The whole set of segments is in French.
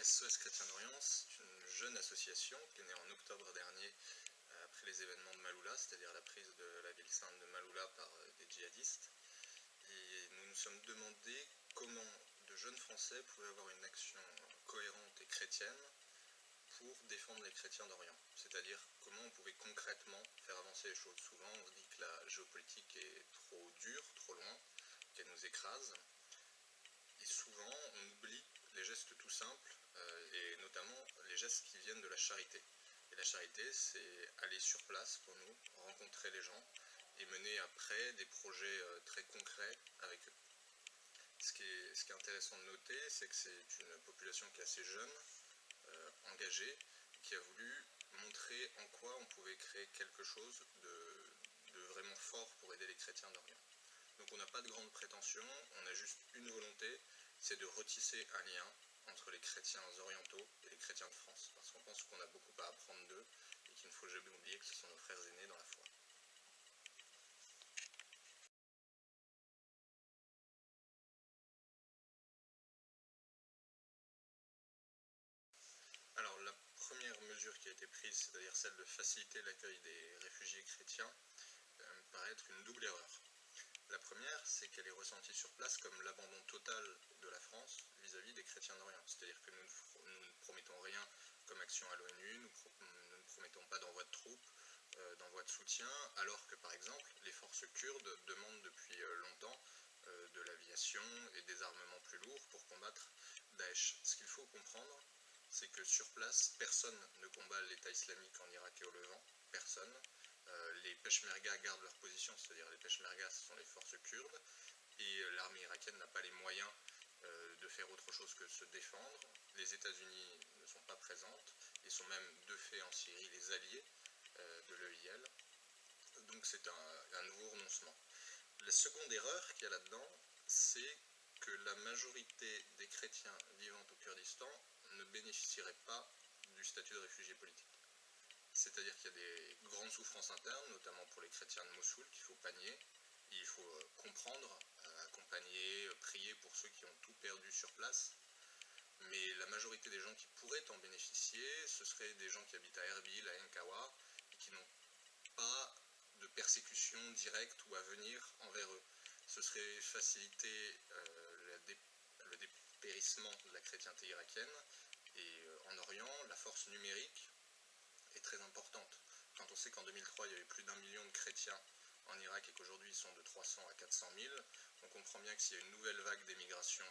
SOS Chrétiens d'Orient, c'est une jeune association qui est née en octobre dernier après les événements de Maaloula, c'est-à-dire la prise de la ville sainte de Maaloula par des djihadistes. Et nous nous sommes demandé comment de jeunes Français pouvaient avoir une action cohérente et chrétienne pour défendre les chrétiens d'Orient. C'est-à-dire comment on pouvait concrètement faire avancer les choses. Souvent on se dit que la géopolitique est trop dure, trop loin, qu'elle nous écrase. Et souvent, on oublie les gestes tout simples, et notamment les gestes qui viennent de la charité. Et la charité, c'est aller sur place pour nous, rencontrer les gens, et mener après des projets très concrets avec eux. Ce qui est intéressant de noter, c'est que c'est une population qui est assez jeune, engagée, qui a voulu montrer en quoi on pouvait créer quelque chose de vraiment fort pour aider les chrétiens d'Orient. Donc on n'a pas de grandes prétentions, on a juste une volonté, c'est de retisser un lien entre les chrétiens orientaux et les chrétiens de France, parce qu'on pense qu'on a beaucoup à apprendre d'eux, et qu'il ne faut jamais oublier que ce sont nos frères aînés dans la foi. Alors la première mesure qui a été prise, c'est-à-dire celle de faciliter l'accueil des réfugiés chrétiens, me paraît être une double erreur. La première, c'est qu'elle est ressentie sur place comme l'abandon total de la France vis-à-vis des chrétiens d'Orient. C'est-à-dire que nous ne promettons rien comme action à l'ONU, nous ne promettons pas d'envoi de troupes, d'envoi de soutien, alors que par exemple les forces kurdes demandent depuis longtemps de l'aviation et des armements plus lourds pour combattre Daesh. Ce qu'il faut comprendre, c'est que sur place, personne ne combat l'État islamique en Irak et au Levant, personne. Les Peshmerga gardent leur position, c'est-à-dire les Peshmerga, ce sont les forces kurdes, et l'armée irakienne n'a pas les moyens de faire autre chose que se défendre. Les États-Unis ne sont pas présentes, et sont même de fait en Syrie les alliés de l'EIL. Donc c'est un nouveau renoncement. La seconde erreur qu'il y a là-dedans, c'est que la majorité des chrétiens vivant au Kurdistan ne bénéficieraient pas du statut de réfugié politique. C'est-à-dire qu'il y a des grandes souffrances internes, notamment pour les chrétiens de Mossoul, qu'il faut panier. Il faut comprendre, accompagner, prier pour ceux qui ont tout perdu sur place. Mais la majorité des gens qui pourraient en bénéficier, ce seraient des gens qui habitent à Erbil, à Enkawa, et qui n'ont pas de persécution directe ou à venir envers eux. Ce serait faciliter le dépérissement de la chrétienté irakienne, et en Orient, la force numérique est très importante. Quand on sait qu'en 2003, il y avait plus d'1 million de chrétiens en Irak et qu'aujourd'hui ils sont de 300 à 400 000, on comprend bien que s'il y a une nouvelle vague d'émigration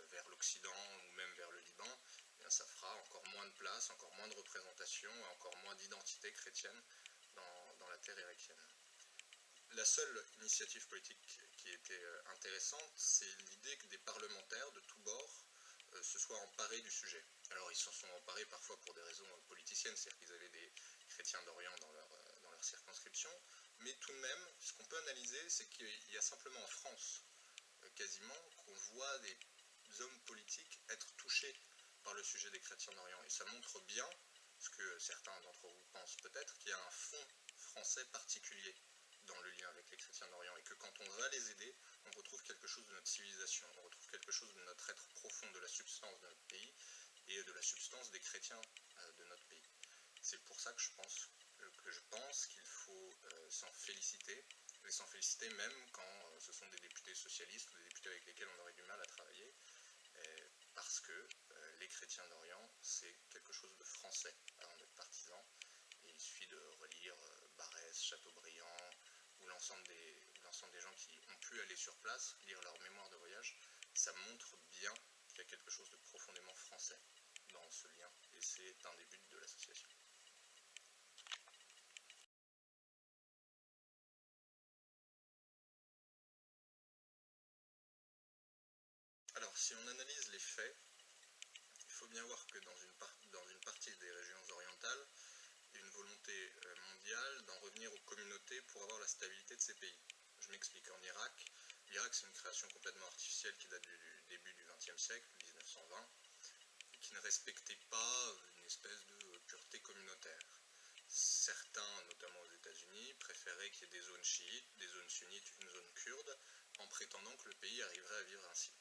vers l'Occident ou même vers le Liban, eh bien, ça fera encore moins de place, encore moins de représentation et encore moins d'identité chrétienne dans la terre irakienne. La seule initiative politique qui était intéressante, c'est l'idée que des parlementaires de tous bords se soient emparés du sujet. Alors ils s'en sont emparés parfois pour des raisons politiciennes, c'est-à-dire qu'ils avaient des chrétiens d'Orient dans leur circonscription, mais tout de même, ce qu'on peut analyser, c'est qu'il y a simplement en France, quasiment, qu'on voit des hommes politiques être touchés par le sujet des chrétiens d'Orient. Et ça montre bien, ce que certains d'entre vous pensent peut-être, qu'il y a un fond français particulier dans le lien avec les chrétiens d'Orient, et que quand on va les aider, on retrouve quelque chose de notre civilisation, on retrouve quelque chose de notre être profond, de la substance de notre pays, et de la substance des chrétiens de notre pays. C'est pour ça que je pense qu'il faut s'en féliciter, et s'en féliciter même quand ce sont des députés socialistes ou des députés avec lesquels on aurait du mal à travailler, parce que les chrétiens d'Orient, c'est quelque chose de français avant d'être partisan. Et il suffit de relire Barès, Chateaubriand, ou l'ensemble des gens qui ont pu aller sur place, lire leur mémoire de voyage. Ça montre bien qu'il y a quelque chose de profondément français dans ce lien, et c'est un des buts de l'association. Alors, si on analyse les faits, il faut bien voir que dans une partie des régions orientales, il y a une volonté mondiale d'en revenir aux communautés pour avoir la stabilité de ces pays. Je m'explique. En Irak, l'Irak c'est une création complètement artificielle qui date du début du XXe siècle, 1920, et qui ne respectait pas une espèce de pureté communautaire. Certains, notamment aux États-Unis, préféraient qu'il y ait des zones chiites, des zones sunnites, une zone kurde, en prétendant que le pays arriverait à vivre ainsi.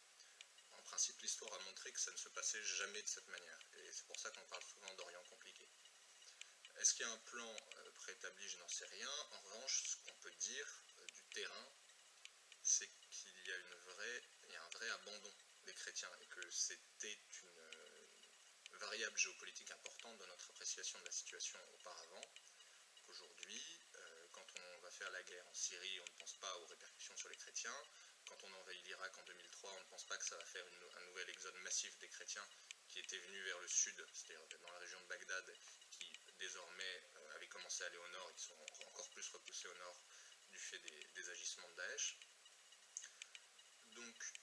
En principe, l'histoire a montré que ça ne se passait jamais de cette manière, et c'est pour ça qu'on parle souvent d'Orient compliqué. Est-ce qu'il y a un plan préétabli? Je n'en sais rien. En revanche, ce qu'on peut dire du terrain, c'est qu'il y a un vrai abandon des chrétiens, et que c'était une variable géopolitique importante dans notre appréciation de la situation auparavant. Qu'aujourd'hui, quand on va faire la guerre en Syrie, on ne pense pas aux répercussions sur les chrétiens. Quand on envahit l'Irak en 2003, on ne pense pas que ça va faire un nouvel exode massif des chrétiens qui étaient venus vers le sud, c'est-à-dire dans la région de Bagdad, qui désormais avaient commencé à aller au nord et qui sont encore plus repoussés au nord du fait des agissements de Daesh. Donc,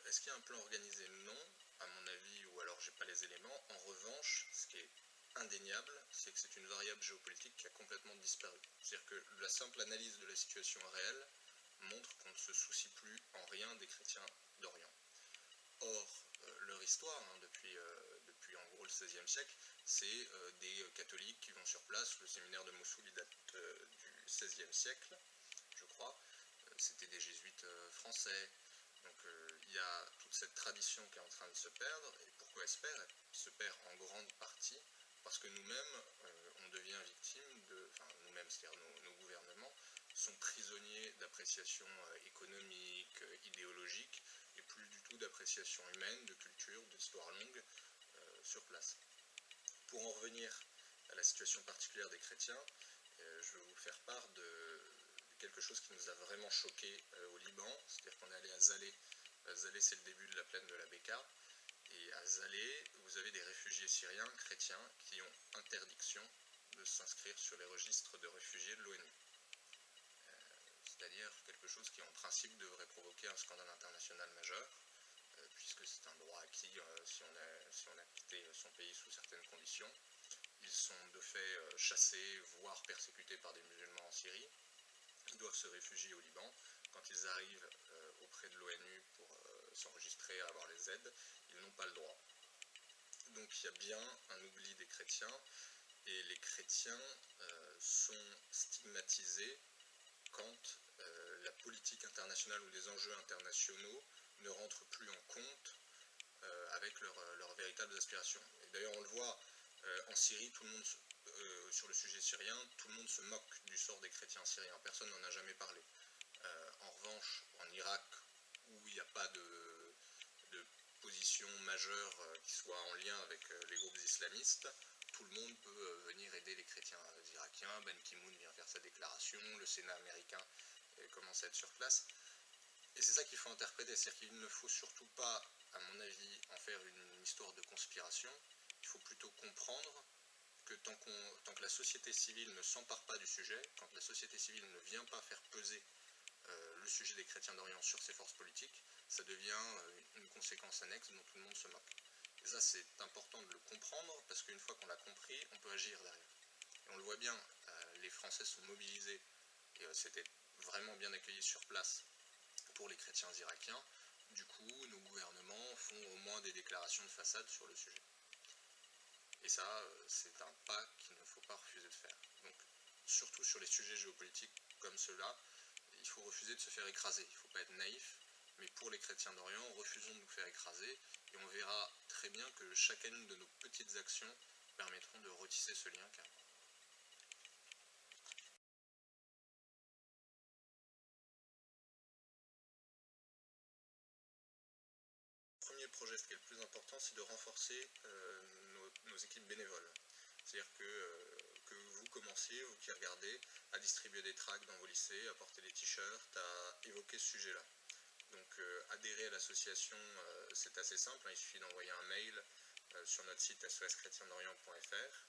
est-ce qu'il y a un plan organisé? Non, à mon avis, ou alors j'ai pas les éléments. En revanche, ce qui est indéniable, c'est que c'est une variable géopolitique qui a complètement disparu. C'est-à-dire que la simple analyse de la situation réelle montre qu'on ne se soucie plus en rien des chrétiens d'Orient. Or, leur histoire, depuis en gros le XVIe siècle, c'est des catholiques qui vont sur place. Le séminaire de Mossoul il date du XVIe siècle, je crois. C'était des jésuites français. Donc il y a toute cette tradition qui est en train de se perdre. Et pourquoi elle se perd? Elle se perd en grande partie parce que nous-mêmes, on devient victime nous-mêmes, c'est-à-dire nos gouvernements, sont prisonniers d'appréciations économiques, idéologiques, et plus du tout d'appréciation humaine, de culture, d'histoire longue sur place. Pour en revenir à la situation particulière des chrétiens, je vais vous faire part de quelque chose qui nous a vraiment choqué au Liban, c'est-à-dire qu'on est allé à Zalé. Zalé, c'est le début de la plaine de la Bekaa, et à Zalé, vous avez des réfugiés syriens chrétiens qui ont interdiction de s'inscrire sur les registres de réfugiés de l'ONU. C'est-à-dire quelque chose qui en principe devrait provoquer un scandale international majeur, puisque c'est un droit acquis si on a quitté son pays sous certaines conditions. Ils sont de fait chassés, voire persécutés par des musulmans en Syrie. Ils doivent se réfugier au Liban. Quand ils arrivent auprès de l'ONU pour s'enregistrer à avoir les aides, ils n'ont pas le droit. Donc il y a bien un oubli des chrétiens, et les chrétiens sont stigmatisés quand la politique internationale ou les enjeux internationaux ne rentrent plus en compte avec leurs véritables aspirations. Et d'ailleurs on le voit en Syrie, tout le monde, sur le sujet syrien, tout le monde se moque du sort des chrétiens syriens, personne n'en a jamais parlé. En revanche, en Irak, où il n'y a pas de position majeure qui soit en lien avec les groupes islamistes, tout le monde peut venir aider les chrétiens irakiens. Ben Ki-moon vient faire sa déclaration, le Sénat américain commence à être sur place. Et c'est ça qu'il faut interpréter, c'est-à-dire qu'il ne faut surtout pas, à mon avis, en faire une histoire de conspiration. Il faut plutôt comprendre que tant que la société civile ne s'empare pas du sujet, quand la société civile ne vient pas faire peser le sujet des chrétiens d'Orient sur ses forces politiques, ça devient une conséquence annexe dont tout le monde se moque. Et ça, c'est important de le comprendre, parce qu'une fois qu'on l'a compris, on peut agir derrière. Et on le voit bien, les Français sont mobilisés, et c'était vraiment bien accueilli sur place pour les chrétiens irakiens. Du coup, nos gouvernements font au moins des déclarations de façade sur le sujet. Et ça, c'est un pas qu'il ne faut pas refuser de faire. Donc, surtout sur les sujets géopolitiques comme ceux-là, il faut refuser de se faire écraser. Il ne faut pas être naïf, mais pour les chrétiens d'Orient, refusons de nous faire écraser, et on verra très bien que chacune de nos petites actions permettront de retisser ce lien carrément. Le premier projet, ce qui est le plus important, c'est de renforcer nos équipes bénévoles. C'est-à-dire que vous commenciez, vous qui regardez, à distribuer des tracts dans vos lycées, à porter des t-shirts, à évoquer ce sujet-là. Donc adhérer à l'association, c'est assez simple, il suffit d'envoyer un mail sur notre site soschrétiendorient.fr,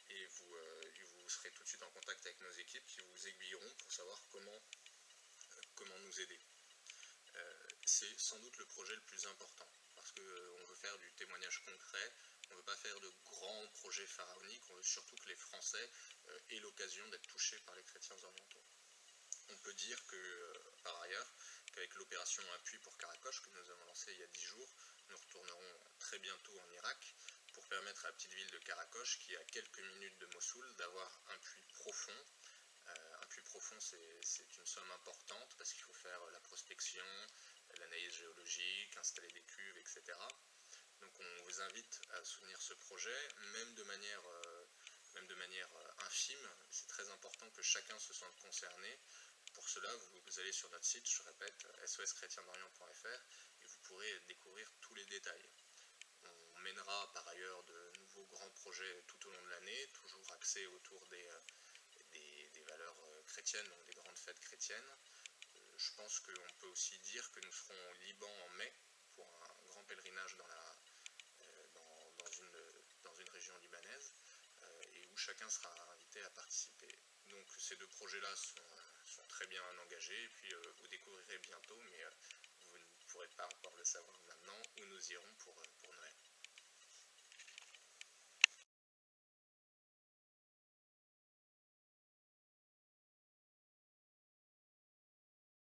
et vous serez tout de suite en contact avec nos équipes qui vous aiguilleront pour savoir comment nous aider. C'est sans doute le projet le plus important, parce qu'on veut faire du témoignage concret, on ne veut pas faire de grands projets pharaoniques, on veut surtout que les Français aient l'occasion d'être touchés par les chrétiens orientaux. On peut dire que, par ailleurs, qu'avec l'opération Appui pour Karakoche que nous avons lancée il y a 10 jours, nous retournerons très bientôt en Irak pour permettre à la petite ville de Karakoche, qui est à quelques minutes de Mossoul, d'avoir un puits profond. Un puits profond, c'est une somme importante parce qu'il faut faire la prospection, l'analyse géologique, pédagogique, installer des cuves, etc. Donc on vous invite à soutenir ce projet, même de manière infime. C'est très important que chacun se sente concerné. Pour cela, vous allez sur notre site, je répète, soschrétiendorient.fr, et vous pourrez découvrir tous les détails. On mènera par ailleurs de nouveaux grands projets tout au long de l'année, toujours axés autour des valeurs chrétiennes, donc des grandes fêtes chrétiennes. Je pense qu'on peut aussi dire que nous serons au Liban en mai pour un grand pèlerinage dans une région libanaise, et où chacun sera invité à participer. Donc ces deux projets-là sont très bien engagés, et puis vous découvrirez bientôt, mais vous ne pourrez pas encore le savoir maintenant, où nous irons